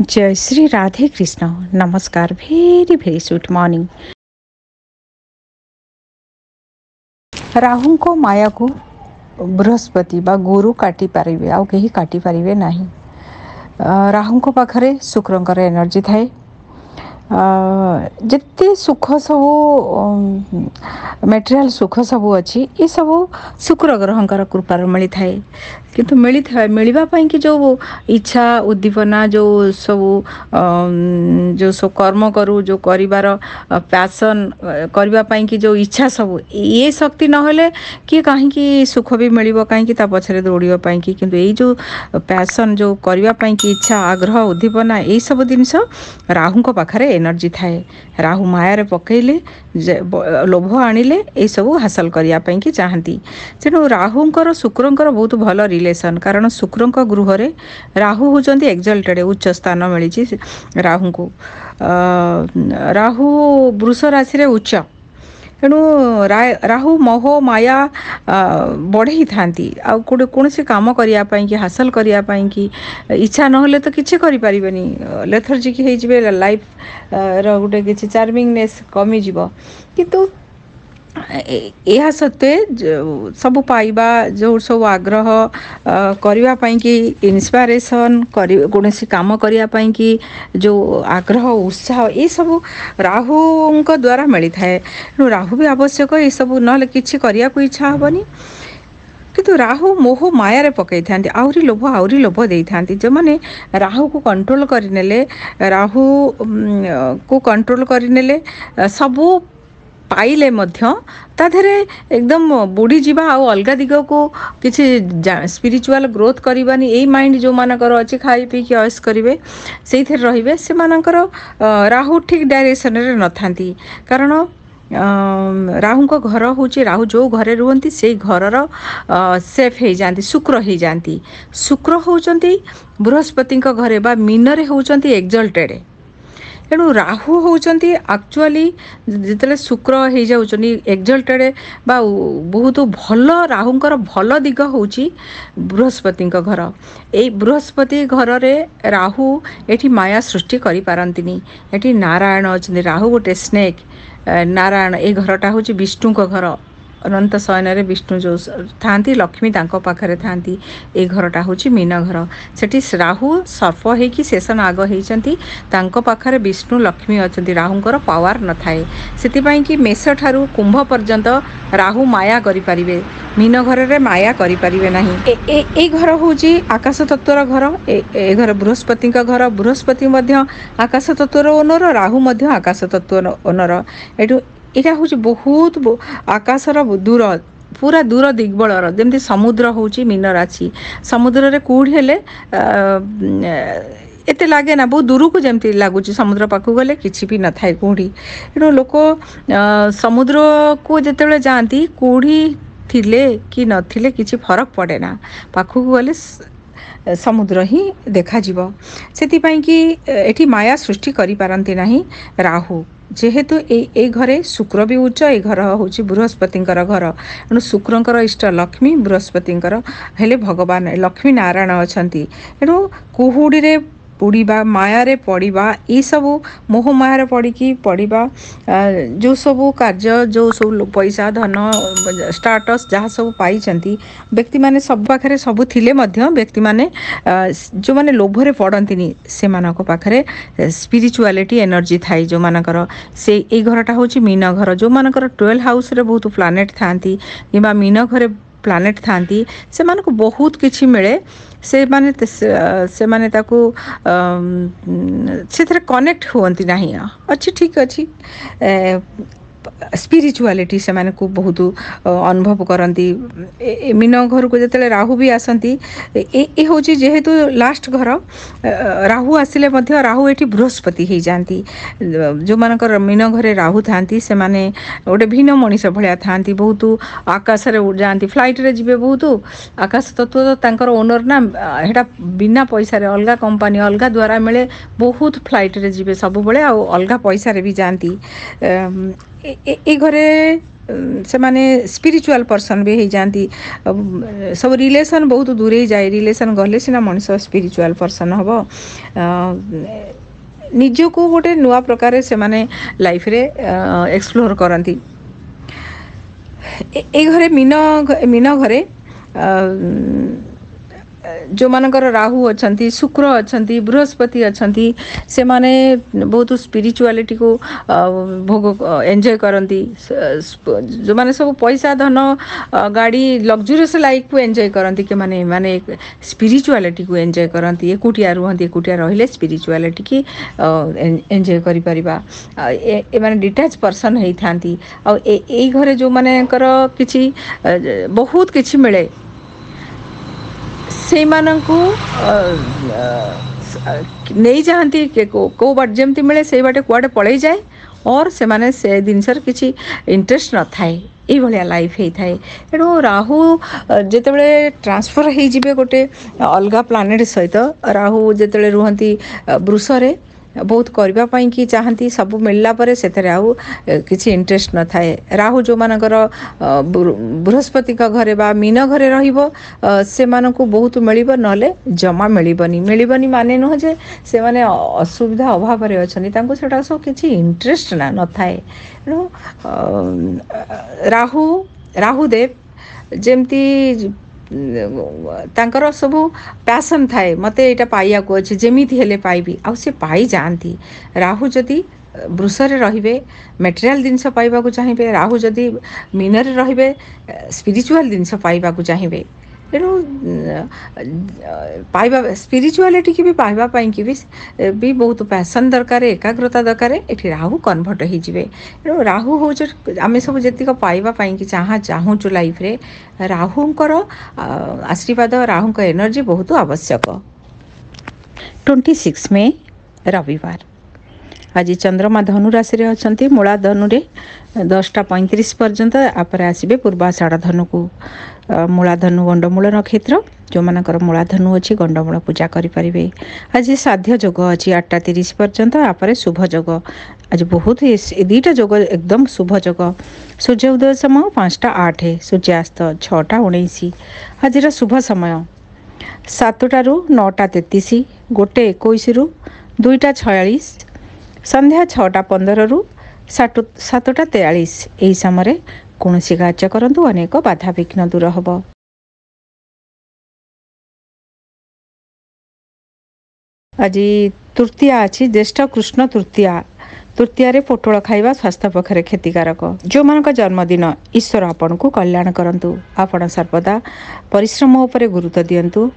जय श्री राधे कृष्ण। नमस्कार। भेरी भेरी sweet morning. Rahu को माया को बृहस्पति बा गुरु काटी पारिबे आउ केही काटी पारिबे नाही। राहु को पाखरे शुक्रंकर एनर्जी थाए। जिते सुख सबू मेटेरियल सुख सबू अच्छी ये सबू शुक्र ग्रहंकर कृपार मिली थाए। किंतु मिलवा कि जो इच्छा उद्दीपना जो सब कर्म करू जो करिवार पैशन करने की जो इच्छा सब ये शक्ति नहले किए कहीं सुख भी मिल कहीं पछरे दौड़ापी किंतु ये जो पैशन जो करने की इच्छा आग्रह उद्दीपना यही सब जिनस राहु पाखरे एनर्जी थाए। राहु माया पकईले लोभ आनिले ये सब हासिल करने की चाहती। तेणु राहुंकर शुक्रंकर बहुत भल रिलेसन कारण शुक्रंक गृह रे राहु होचंती एक्सल्टेड उच्च स्थान मिली राहु को। राहु वृष राशि रे उच्च तेणु राहु मोह माया बढ़ई थांती आ कौन से काम करने की हासिल करने की इच्छा नहले तो किसी करें लेथर्जिक हो लाइफ रोटे किसी चार्मिंगनेस कमिज किंतु यह सत्वे सब पाइबा जो सब आग्रह करने की इंस्पिरेशन कौन सी काम करने की जो आग्रह उत्साह ये सब राहु द्वारा मिली थाए। राहु भी आवश्यक ये सब ना किसी करने को इच्छा हेनी किंतु राहु मोह माया रे पकई था आहरी लोभ दे था जो मैंने राहु को कंट्रोल करने राहु को कंट्रोल करने सबू पाइले मध्य ताधरे एकदम बुढ़ी जीवा आ अलग दिग को किसी स्पिरिचुअल ग्रोथ करवानी यही माइंड जो मानकर अच्छी खाई पी कि अयस करेंगे से रे से राहु ठीक डायरेक्शन रे न थांती कारण राहु को घर हूँ राहु जो घरे रुहंती से घरर सेफ हो जाती शुक्र हो जाती। शुक्र होचंती बृहस्पति घरे बा मीन रे होचंती एक्सल्टेड। तेणु राहु होचंती एक्चुअली जितले शुक्र हो जाउचनी एक्सल्टेड बा बहुत भल राहुंकर भल दिग होची बृहस्पति घर। ए बृहस्पति घर रे राहु एठी माया सृष्टि करि पारंतिनी। एठी नारायण अछनी राहु गोटे स्नेक नारायण ए घरटा हूँ विष्णु को घर अनंत शयन रे विष्णु जो थांती लक्ष्मी तांको पाखरे थांती ए घरटा हूँ मीन घर सेठी राहु सर्प होइकी शेषन आग होइचंती तांको पाखरे विष्णु लक्ष्मी अछंती राहुंकर पावर न थाए सेतिपई कि मेष ठारू कुंभ पर्यंत राहु माया करि परिबे मीन घर रे माया करि परिबे नाही। ए घर हूँ आकाश तत्वर घर ए घर बृहस्पति घर बृहस्पति मध्य आकाश तत्वर ओनर राहु मध्य आकाश तत्वर ओनर एटू यहाँ हूँ बहुत आकाशर दूर पूरा दूर दिग्बलर जमी समुद्र हूँ मीन राशि समुद्र रे कूड़ी हेले एते लगे ना बहुत दूर को जमती लगुच समुद्र पाखु गले किसी भी न थाए कूड़ी तेणु लोक समुद्र को जिते जाती कूड़ी थिले कि नथिले किसी फरक पड़े ना पाखु गले समुद्र ही देखा जीव सेतिपई कि एठी माया सृष्टि करि पारंती नाही राहु जेहेतु ए घरे शुक्र भी उच्च ए घर हूँ बृहस्पति घर तेणु शुक्रंकर इष्ट लक्ष्मी बृहस्पति हेले भगवान लक्ष्मी नारायण अछंती तेणु कुहुड़ी रे पुड़ीबा माया रे पड़ीबा ये सब मोह माया पड़ी पड़ीबा जो सब कार्य जो सब पैसा धन स्टाटस जहाँ सब पाई व्यक्ति माने सब पाखरे सब थिले मध्य व्यक्ति माने जो माने लोभरे पड़ती से मानक पाखरे स्पिरिचुआलिटी एनर्जी थाई जो मानकर से ए घरटा हूँ मीन घर जो मानकर 12 हाउस रे बहुत प्लानेट थांती किंबा मीन घरे प्लानेट थांती से मानक बहुत किछि मिले से माने ताकू से कनेक्ट हुअंती नहीं अच्छी ठीक अच्छी स्पिरिचुआलिटी से माने को बहुत अनुभव करती। मीन घर को जिते राहु भी आसती ए हूँ जेहेतु लास्ट घर राहु आसिले मध्य राहु एठी बृहस्पति हो जाती जो मानकर मीन घरे राहु थांती से माने गोटे भिन्न मनीष भाया थांती बहुत आकाश रे उड़ जाती फ्लाइट रे जीवे बहुत आकाश तत्व तो तांकर ओनर ना हेटा बिना पैसा रे अलग कंपनी अलग द्वारा मिले बहुत फ्लाइट रे जीवे सब बळे आ अलग पैसा रे भी जाती ए घरे से माने स्पिरिचुअल पर्सन भी हो जाती सब रिलेशन बहुत दूरे जाए रिलेशन गले सीना मनीष स्पिरिचुअल पर्सन हम निजको गोटे नुआ प्रकार से माने लाइफ रे एक्सप्लोर करती ए घरे मीन घरे जो मानकर राहु अच्छी शुक्र अच्छी बृहस्पति अच्छी से माने बहुत स्पिरिचुआलिटी को भोग एंजॉय करती जो माने सब पैसा धन गाड़ी लग्जरियस लाइफ को एंजॉय करती कि माने माने स्पिरिचुआलिटी को एंजॉय करती एकुटिया रुहती एकुटिया रहिले स्पिरिचुआलिटी की एंजॉय करि परिबा ए माने डिटैच पर्सन हेई थांती आ ए घरे जो मानेकर किछि बहुत किछि मिले से मानकु नहीं जाती को बाट जमती मिले से बाटे कुआडे पड़े जाए और से माने से जिनसर किसी इंटरेस्ट न थाए ये भाया लाइफ होता है तेणु राहु जितेबले ट्रांसफर हो जिबे गोटे अलगा प्लानेट सहित राहु जितेबले रुहंती वृषरे बहुत करने की चाहती सब मिलला परे सेथरे आउ किसी इंटरेस्ट न थाए राहु जो मानकर बृहस्पति का घरे बा मीन घरे रहिबो से मानकु बहुत मिलिबो नले जमा मिलिबनी माने न जे से माने असुविधा अभाव रे अछनी तांको सेटा सब किसी इंटरेस्ट ना न थाए राहु देव जेमती तांकर सब पैसन थाए मते एटा पाइया को अछि जेमिति हेले पाइबी आ से पाई जानती राहु जदि वृषरे रहिबे मटेरियल जिनस पाइबा को चाहिए राहु जदि मीनरे रहिबे स्पिरिचुअल जिनस पाइबा को चाहिए तेणु पाइबा स्पिरिचुआलिटी की भी पाइबा पाई की भी बहुत पैसन दरकार एकाग्रता दरकार ये राहु कन्वर्ट हो जाए तेणु राहु हूँ आम सब जी पाइबा पाई कि चाहूँ लाइफ रे राहुंकर आशीर्वाद राहु एनर्जी बहुत आवश्यक 26 मई रविवार आज चंद्रमा धनु राशि अच्छा मूला धनु 10:35 पर्यंत आपरे आसबे पूर्वाषाढ़ धनु को मूला धनु गंडमूल नक्षत्र जो मानकर मूला धनु अच्छी गंडमूल पूजा करें आज साध्य जोग अच्छी 8:30 पर्यंत आपरे शुभ जोग आज बहुत दुईटा जोग एकदम शुभ जोग सूर्य उदय समय 5:08 सूर्यास्त 6:19 आज शुभ समय 7टारू 9:33 1:21 रु 2:46 संध्या 6:15 रु 7:43 यही समय कौन कार्य करंतु अनेक बाधा विघ्न दूर हम। आज तृतीया अच्छी ज्येष्ठ कृष्ण तृतीया तृतीय पोटल खाइबा स्वास्थ्य पक्षरे क्षतिकारक जो मान जन्मदिन ईश्वर आपण को कल्याण करंतु आपण सर्वदा परिश्रम उपरे गुरुत्व दियंतु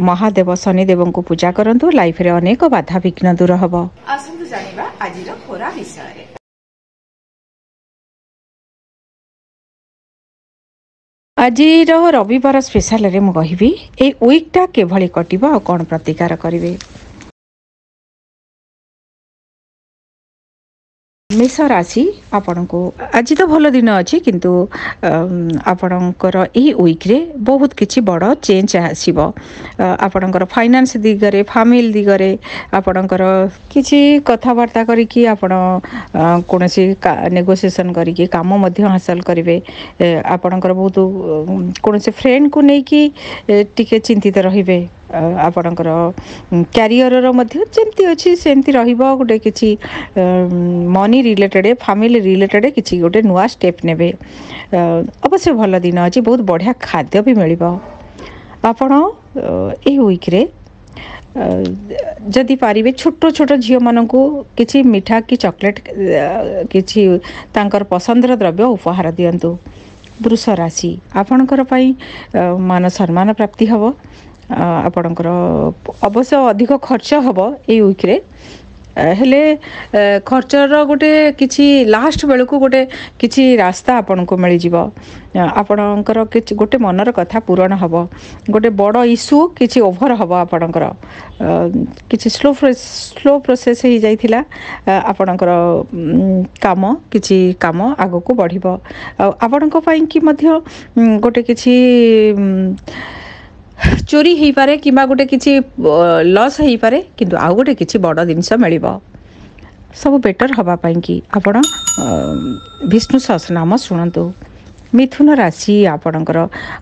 महादेव शनिदेव को पूजा करंतु लाइफ रे अनेक बाधा विघ्न दूर हम। आसंतु जानिबा आजिर खोरा विषय रे। आज रविवार स्पेशल रे मु कहिबी ए वीकटा केभली कटिबा आ कोन प्रतिकार करिवे। मेष राशि आपण को आज तो भल दिन अच्छी किंतु आपणकर यही वीक रे बहुत किछि बड़ चेंज आसीबो आपणकर फाइनेंस दिगरे फैमिली दिगरे आपणकर किछि कथावार्ता करिकि आपण कोनोसी नेगोशिएशन करिकि काम मध्य हासिल करिवे आपणकर बहुत कोनोसी फ्रेंड को नै कि टिके चिंतित रहिबे आपणकर क्यारियर मध्य जेमती अच्छी सेमती रहिबो गोटे किछि मनी रिलेटेड फैमिली रिलेटेड किछि गोटे नुआ स्टेप नेबे अवश्य भल दिन अच्छी बहुत बढ़िया खाद्य भी मिलिबो आपण ए वीक रे जदि पारिबे छोट छोट झियो मानकू किछि मिठा कि चॉकलेट किछि तांकर पसंदर द्रव्य उपहार दियंतु। वृष राशि आपणकर पई मान सम्मान प्राप्ति हबो आपणकर अवश्य अधिक खर्च हबो ए वीक रे हेले खर्चर गोटे किछि लास्ट बेलू गोटे किछि रास्ता आपन को मिल जिवो आपणकर किछि गोटे मनर कथा पूरण हबो गोटे बड़ इश्यू किछि ओभर हबो आपणकर किछि स्लो प्रोसेस ही जाइथिला आपणकर काम किछि काम आगो को बढ़िबो आपणक पई कि मध्य गोटे किछि चोरी हो पारे कि गोटे किसी लॉस हो पारे किंतु आउ गोटे किसी बड़ जिनस मिल सब बेटर हवा पाई कि आपण विष्णु सहस्रनाम शुणु। मिथुन राशि आपणकर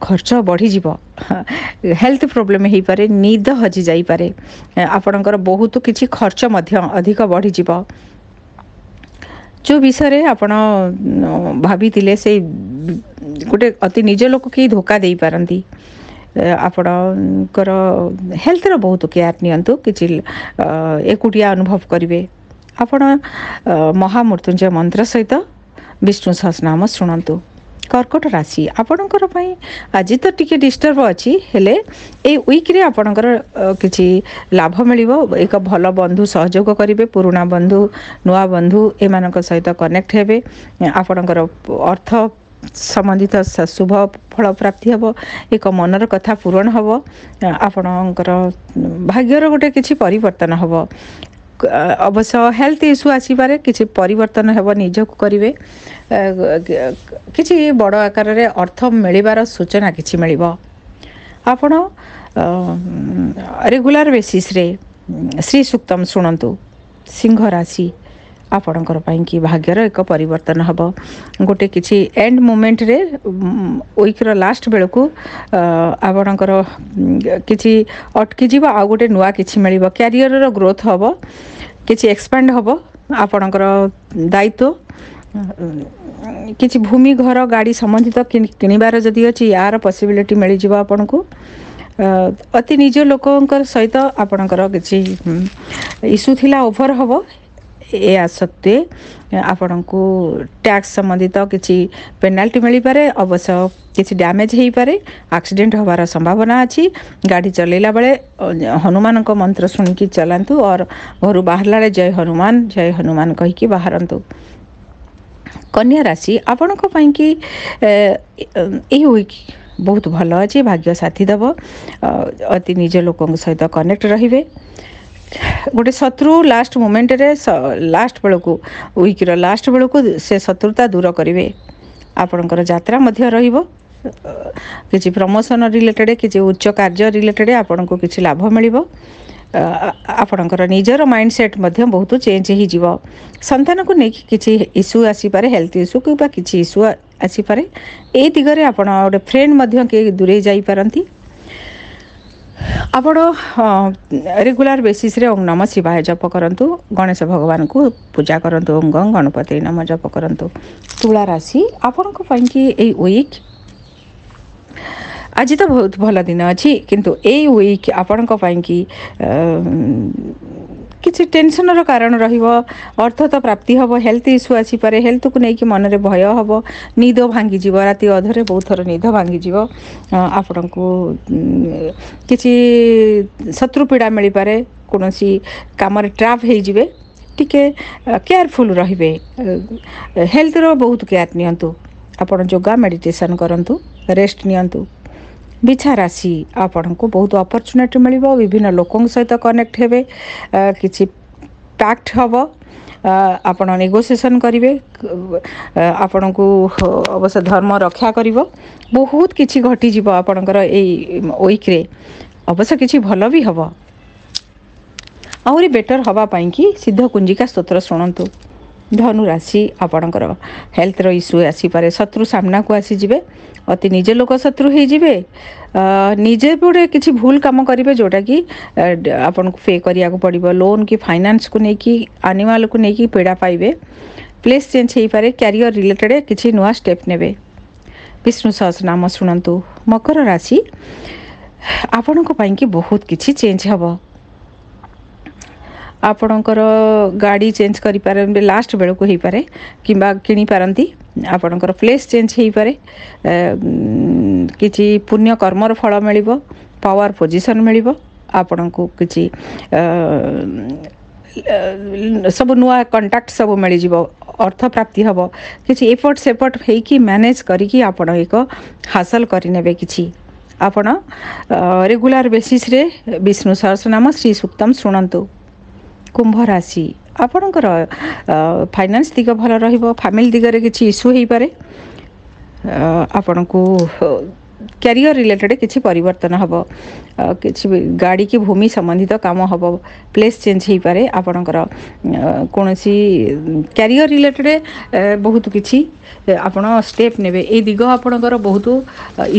खर्च बढ़ी जीव, हेल्थ प्रोब्लेम हो पारे, निद हजि जाई पारे, आपणकर बहुत किछि खर्च मध्य अधिक बढ़ी जीव। जो विषय आपण भाभी से गोटे अति निज लोक कि धोखा दे पारती, आपणकर हेल्थ रो बहुत केयर नियंतु, किछि एकुटिया अनुभव करिवे। आपण महामृत्युंजय मंत्र सहित विष्णु सहस्रनाम शुणु। कर्कट राशि आपणकर आज तो टिके डिस्टर्ब अच्छी हेले ए वीक रे आपणकर किछि लाभ मिलिबो। एक भल बंधु सहयोग करिवे, पुराना बंधु नुआ बंधु एमानक सहित कनेक्ट हेबे, आपणकर अर्थ संबंधित शुभ फल प्राप्ति हम, एक मनर कथा पूरण हम, आपणकर भाग्यर गोटे किछि परिवर्तन हम। अवश्य हेल्थ इश्यू आसीपारे, किछि परिवर्तन हेब, निजक करिवे, किछि बड़ आकार रे अर्थ मिलिबार सूचना किछि मिलिबो। आपण रेगुलर बेसिस रे श्री सूक्तम शुणु। सिंह राशि आपणकर कि भाग्यर एक परिवर्तन हम, गोटे किछि एंड मोमेंट रे वीक रो लास्ट बेलू आपणकर किछि अटकी जीव, आ गोटे नुआ किछि मिलिबो, कैरियर रो ग्रोथ हम, किछि एक्सपेंड हम, आपणकर दायित्व किछि भूमि घर गाड़ी संबंधित किनिबार जदि अछि यार पॉसिबिलिटी मिल जीव। आपन को अति निज लोकंकर सहित आपणकर किछि इश्यू थिला ओभर हम, या सत्वे आपण को टैक्स संबंधित किछि पेनाल्टी मिल पारे, अवश्य किछि डैमेज हो पारे, एक्सीडेंट होबार संभावना अछि। गाड़ी चलेला बेले हनुमान को मंत्र सुनिकी चलांतु, और घर बाहरला जय हनुमान कहि कि बाहरंतु। कन्या राशि आपण को पई कि ए वीक बहुत भल अछि, भाग्य साथी दब, अति निज लोकन सहित कनेक्ट रहिबे। गोटे शत्रु लास्ट मोमेंट रे लास्ट बेलू वीक रो लास्ट बेलू से शत्रुता दूर करिवे। आपणकर यात्रा मध्य रहिबो, किछि प्रमोशन रिलेटेड, किछि उच्च कार्य रिलेटेड आपन को किछि लाभ मिलिबो। आपणकर निजर माइंडसेट मध्य बहुत चेंज हो जीव। संतान को नहीं किछि इश्यू आसी पारे, हेल्थ इश्यू कि किछि इश्यू आसी पारे, ए दिगरे आपण गोटे फ्रेंड मध्य के दूरे जाई पारंती। आपण रेगुलर बेसिस रे ओम नमः शिवाय जप करंतु, गणेश भगवान को पूजा करंतु, ओम गं गणपति नम जप करंतु। तुला राशि आपण को पई कि ए वीक आज तो बहुत भल दिन अच्छी, किंतु ए वीक आपण को पई कि किसी टेंशन रो कारण रहिबो, अर्थ तो प्राप्ति हबो, हेल्थ इश्यू आसी पारे, हेल्थ को नहीं कि मन रे भय हबो, निद भांगी जीव, राति अधरे बहुत थर निद भांगी जीव, आपण को किसी शत्रु पीड़ा मिल पारे, कोनोसी काम रे ट्रैप हे जिवे, टिके केयरफुल रहिबे। हेल्थ रो बहुत केयर नियंतु, आपण योगा मेडिटेशन करंतु, रेस्ट नियंतु। बिछा राशि आपण को बहुत अपॉर्चुनिटी मिलिबो, विभिन्न लोकों सहित कनेक्ट हेबे, किछि पैक्ट हबो, आपण नेगोशिएशन करिवे, आपण को अवश्य धर्म रक्षा करिवो, बहुत किछि घटी जीवो आपणकर ए वीक रे, अवश्य किछि भलो भी हबो। आउरी बेटर हवा पाई कि सिद्ध कुंजिका स्तोत्र शुणु। धनु राशि आपणकर हेल्थ रो इश्यू आसी पारे, शत्रु सामना को आसी जिवे, अति निजे लोक शत्रु हो जिवे, निजे गोटे किसी भूल काम करेंगे जोटा कि आपन को पे करिया को पड़िबो, लोन की फाइनेंस को लेकिन एनिमल को लेकिन पीड़ा पाइबे, प्लेस चेंज हो पारे, कैरियर रिलेटेड किसी नुआ स्टेप नेबे। विष्णु सहस्रनाम शुणु। मकर राशि आपण को पई कि बहुत किसी चेंज हबो, आपणकर गाड़ी चेंज करि पारे, लास्ट बेल को हो पारे, किंबा किनी पारंती, आपणकर प्लेस चेंज हो पारे, किछि पुण्य कर्मर फल मिलिबो, पावर पोजीशन मिलिबो, आपण को किछि सब नुआ कंटाक्ट सब मिल जीवो, अर्थ प्राप्ति हबो, किछि एफर्ट सेफर्ट हेकि मैनेज करिकि आपण एक हासिल करिनेबे। किछि आपण रेगुलर बेसिस रे विष्णु सहस्रनाम श्री सूक्तम शुणंतु। कुंभ राशि आपणकर फाइनेंस दिग भल रहिबो, फैमिली दिगरे किछि इश्यू हो पारे, आपण को କ୍ୟାରିୟର ରିଲେଟେଡ଼ କିଛି ପରିବର୍ତ୍ତନ ହେବ, କିଛି ଗାଡ଼ି କି ଭୂମି ସମ୍ବନ୍ଧିତ କାମ ହେବ, ପ୍ଲେସ୍ ଚେଞ୍ଜ ହେଇପାରେ, ଆପଣଙ୍କର କୌଣସି କ୍ୟାରିୟର ରିଲେଟେଡ଼ ବହୁତ କିଛି ଆପଣ ଷ୍ଟେପ୍ ନେବେ। ଏଇ ଦିଗ ଆପଣଙ୍କର ବହୁତ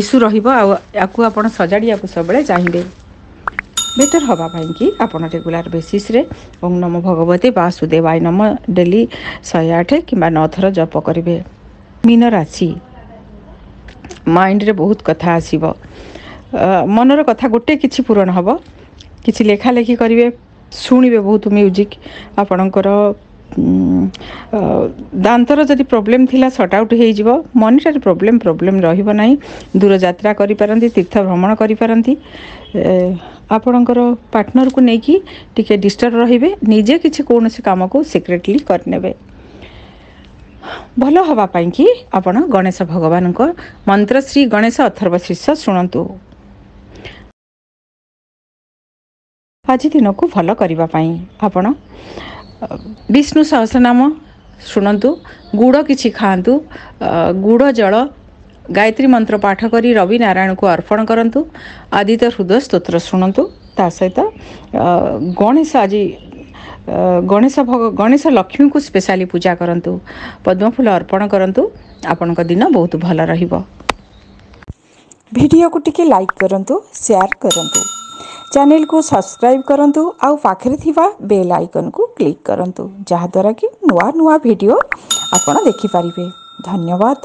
ଇସ୍ୟୁ ରହିବ, ଆଉ ୟାକୁ ଆପଣ ସଜାଡ଼ିବାକୁ ସବୁବେଳେ ଚାହିଁବେ। ବେଟର ହେବା ପାଇଁକି ଆପଣ ରେଗୁଲାର ବେସିସ୍ରେ ଓಂ ନମୋ ଭଗବତେ ବାସୁଦେବାୟ ନମ ଡେଲି 108 କିମ୍ବା 9 ଥର ଜପ କରିବେ। ମୀନ ରାଶି, ମାଇଣ୍ଡରେ ବହୁତ କଥା ଆସିବ, ମନର କଥା ଗୋଟେ କିଛି ପୂରଣ ହେବ, କିଛି ଲେଖାଲେଖି କରିବେ, ଶୁଣିବେ ବହୁତ ମ୍ୟୁଜିକ୍, ଆପଣଙ୍କର ଦାନ୍ତର ଯଦି ପ୍ରୋବ୍ଲେମ୍ ଥିଲା ସର୍ଟ ଆଉଟ୍ ହେଇଯିବ, ମନିଟାରୀ ପ୍ରୋବ୍ଲେମ୍ ରହିବ ନାହିଁ, ଦୂର ଯାତ୍ରା କରିପାରନ୍ତି, ତୀର୍ଥ ଭ୍ରମଣ କରିପାରନ୍ତି, ଆପଣଙ୍କର ପାର୍ଟନରକୁ ନେଇକି ଟିକେ ଡିଷ୍ଟର୍ବ ରହିବେ, ନିଜେ କିଛି କୌଣସି କାମକୁ ସିକ୍ରେଟଲି କରିନେବେ। ଭଲ ହେବା ପାଇଁକି ଆପଣ ଗଣେଶ ଭଗବାନଙ୍କ ମନ୍ତ୍ର ଶ୍ରୀ ଗଣେଶ ଅଥର୍ବ ଶୀର୍ଷ ଶୁଣନ୍ତୁ। ଆଜି ଦିନକୁ ଭଲ କରିବା ପାଇଁ ଆପଣ ବିଷ୍ଣୁ ସହସ୍ରନାମ ଶୁଣନ୍ତୁ, ଗୁଡ଼ କିଛି ଖାଆନ୍ତୁ, ଗୁଡ଼ ଜଳ ଗାୟତ୍ରୀ ମନ୍ତ୍ର ପାଠ କରି ରବି ନାରାୟଣଙ୍କୁ ଅର୍ପଣ କରନ୍ତୁ, ଆଦିତ୍ୟ ହୃଦୟ ସ୍ତୋତ୍ର ଶୁଣନ୍ତୁ। ତା ସହିତ ଗଣେଶ ଲକ୍ଷ୍ମୀଙ୍କୁ ସ୍ପେଶାଲି ପୂଜା କରନ୍ତୁ, ପଦ୍ମଫୁଲ ଅର୍ପଣ କରନ୍ତୁ, ଆପଣଙ୍କ ଦିନ ବହୁତ ଭଲ ରହିବ। ଭିଡ଼ିଓକୁ ଟିକେ ଲାଇକ୍ କରନ୍ତୁ, ସେୟାର କରନ୍ତୁ, ଚ୍ୟାନେଲକୁ ସବସ୍କ୍ରାଇବ୍ କରନ୍ତୁ, ଆଉ ପାଖରେ ଥିବା ବେଲ୍ ଆଇକନ୍କୁ କ୍ଲିକ୍ କରନ୍ତୁ, ଯାହାଦ୍ୱାରା କି ନୂଆ ଭିଡ଼ିଓ ଆପଣ ଦେଖିପାରିବେ। ଧନ୍ୟବାଦ।